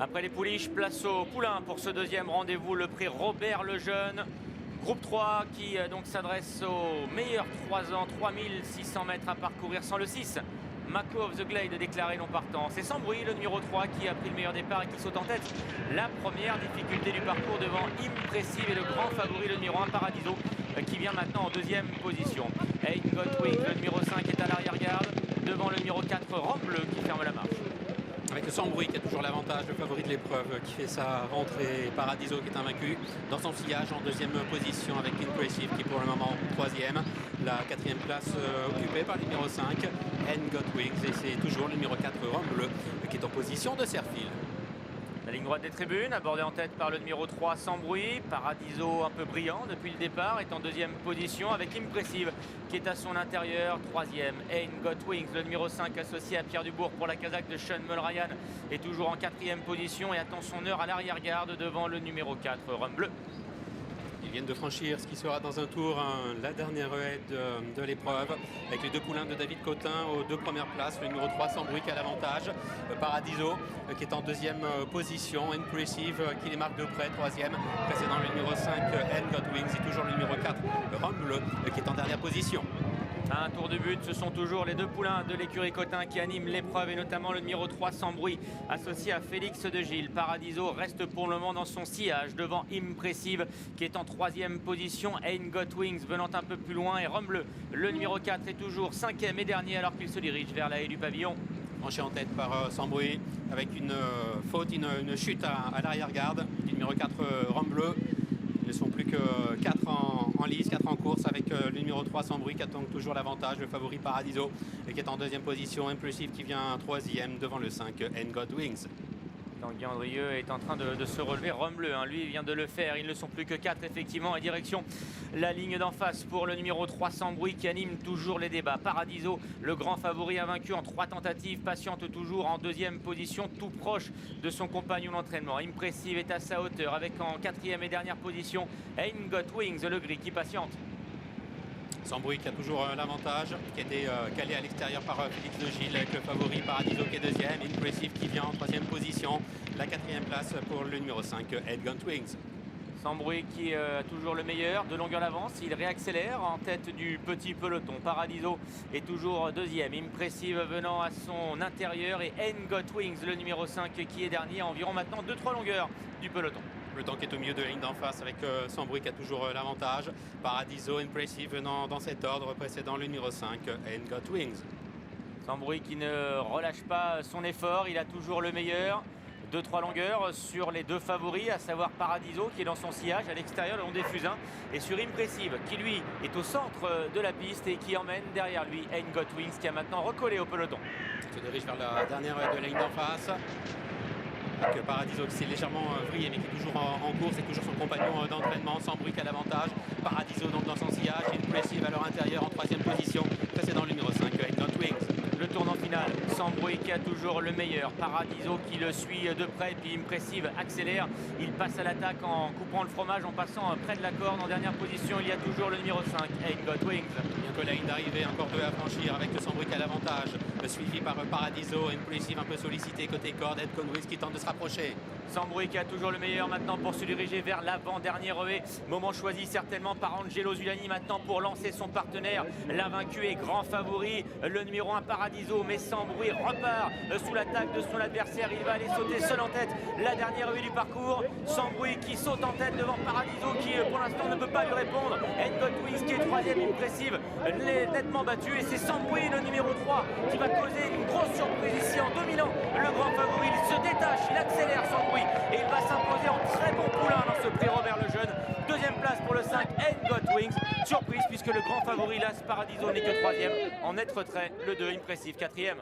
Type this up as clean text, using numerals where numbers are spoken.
Après les pouliches, place au poulain pour ce deuxième rendez-vous, le prix Robert Lejeune. Groupe 3 qui donc s'adresse aux meilleurs 3 ans, 3600 mètres à parcourir sans le 6. Mako of the Glade déclaré non partant. C'est Sans Bruit, le numéro 3 qui a pris le meilleur départ et qui saute en tête. La première difficulté du parcours devant Impressive et le grand favori, le numéro 1 Paradiso, qui vient maintenant en deuxième position. Ain't Got Wings, le numéro 5 est à l'arrière-garde, devant le numéro 4 Rome Bleu qui ferme la marche. Avec Sans Bruit qui a toujours l'avantage, le favori de l'épreuve, qui fait sa rentrée. Paradiso qui est invaincu dans son sillage en deuxième position avec Impressive qui est pour le moment troisième. La quatrième place occupée par le numéro 5, Ain't Got Wings, et c'est toujours le numéro 4 Rome Bleu qui est en position de serre-fil. La ligne droite des tribunes, abordée en tête par le numéro 3, Sans Bruit. Paradiso un peu brillant depuis le départ, est en deuxième position avec Impressive qui est à son intérieur. Troisième, Ain't Got Wings, le numéro 5 associé à Pierre Dubourg pour la Kazakh de Sean Mulryan, est toujours en quatrième position et attend son heure à l'arrière-garde devant le numéro 4, Rome Bleu. Ils viennent de franchir ce qui sera dans un tour la dernière haie de l'épreuve, avec les deux poulains de David Cotin aux deux premières places. Le numéro 3 Sans Bruit qui a l'avantage, Paradiso qui est en deuxième position, Impressive qui les marque de près, troisième, précédant le numéro 5 Ain't Got Wings, et toujours le numéro 4 Rome Bleu qui est en dernière position. À un tour de but, ce sont toujours les deux poulains de l'écurie Cotin qui animent l'épreuve, et notamment le numéro 3 Sans Bruit associé à Félix de Gilles. Paradiso reste pour le moment dans son sillage devant Impressive qui est en troisième position. Ain't Got Wings venant un peu plus loin, et Rome Bleu, le numéro 4, est toujours cinquième et dernier alors qu'il se dirige vers la haie du pavillon. Franchi en tête par Sans Bruit avec une faute, une chute à l'arrière-garde du numéro 4 Rome Bleu. Ils ne sont plus que 4 en lice, 4 en course, avec le numéro 3 Sans Bruit qui attend toujours l'avantage, le favori Paradiso, et qui est en deuxième position. Impressive qui vient troisième devant le 5 Ain't Got Wings. Tanguy Andrieux est en train de se relever. Rome Bleu, lui, vient de le faire. Ils ne sont plus que 4 effectivement, et direction la ligne d'en face pour le numéro 3 Sans Bruit qui anime toujours les débats. Paradiso, le grand favori, invaincu en 3 tentatives, patiente toujours en deuxième position, tout proche de son compagnon d'entraînement. Impressive est à sa hauteur avec en quatrième et dernière position Ain't Got Wings, le gris qui patiente. Sans Bruit qui a toujours l'avantage, qui a été calé à l'extérieur par Félix de Gilles, avec le favori Paradiso qui est deuxième, Impressive qui vient en troisième position, la quatrième place pour le numéro 5 Ain't Got Wings. Sans Bruit qui a toujours le meilleur, de longueur d'avance, il réaccélère en tête du petit peloton. Paradiso est toujours deuxième, Impressive venant à son intérieur, et Ain't Got Wings, le numéro 5 qui est dernier, à environ maintenant 2-3 longueurs du peloton. Le temps qui est au milieu de la ligne d'en face avec Sans Bruit qui a toujours l'avantage. Paradiso, Impressive venant dans cet ordre, précédant le numéro 5, Ain't Got Wings. Sans Bruit qui ne relâche pas son effort, il a toujours le meilleur. 2-3 longueurs sur les deux favoris, à savoir Paradiso qui est dans son sillage à l'extérieur le long des fusains, et sur Impressive qui lui est au centre de la piste et qui emmène derrière lui Ain't Got Wings qui a maintenant recollé au peloton. Il se dirige vers la dernière haie de la ligne d'en face. Avec Paradiso qui s'est légèrement vrillé mais qui est toujours en course, et toujours son compagnon d'entraînement Sans Bruit qui a l'avantage. Paradiso donc dans son sillage, Impressive à leur intérieur en troisième position, précédant le numéro 5 Ain't Got Wings. Le tournant final, Sans Bruit qui a toujours le meilleur, Paradiso qui le suit de près, puis Impressive accélère, il passe à l'attaque en coupant le fromage, en passant près de la corde. En dernière position, il y a toujours le numéro 5 Ain't Got Wings. Bientôt la ligne d'arrivée, encore deux à franchir avec Sans Bruit qui a l'avantage, suivi par Paradiso. Impressive un peu sollicité côté corde, Ain't Got Wings qui tente de se rapprocher. Sans Bruit qui a toujours le meilleur maintenant pour se diriger vers l'avant-dernier haie. Moment choisi certainement par Angelo Zulani maintenant pour lancer son partenaire. L'invaincu est grand favori, le numéro 1 Paradiso, mais Sans Bruit repart sous l'attaque de son adversaire. Il va aller sauter seul en tête la dernière haie du parcours. Sans Bruit qui saute en tête devant Paradiso qui pour l'instant ne peut pas lui répondre. Ain't Got Wings qui est troisième, Impressive l'est nettement battu, et c'est Sans Bruit le numéro 3 qui va causer une grosse surprise ici en dominant le grand favori. Il se détache, il accélère Sans Bruit, et il va s'imposer en très bon poulain dans ce prix Robert Lejeune. Deuxième place pour le 5 Ain't Got Wings. Surprise puisque le grand favori Las Paradiso n'est que troisième. En net retrait, le 2 Impressive quatrième.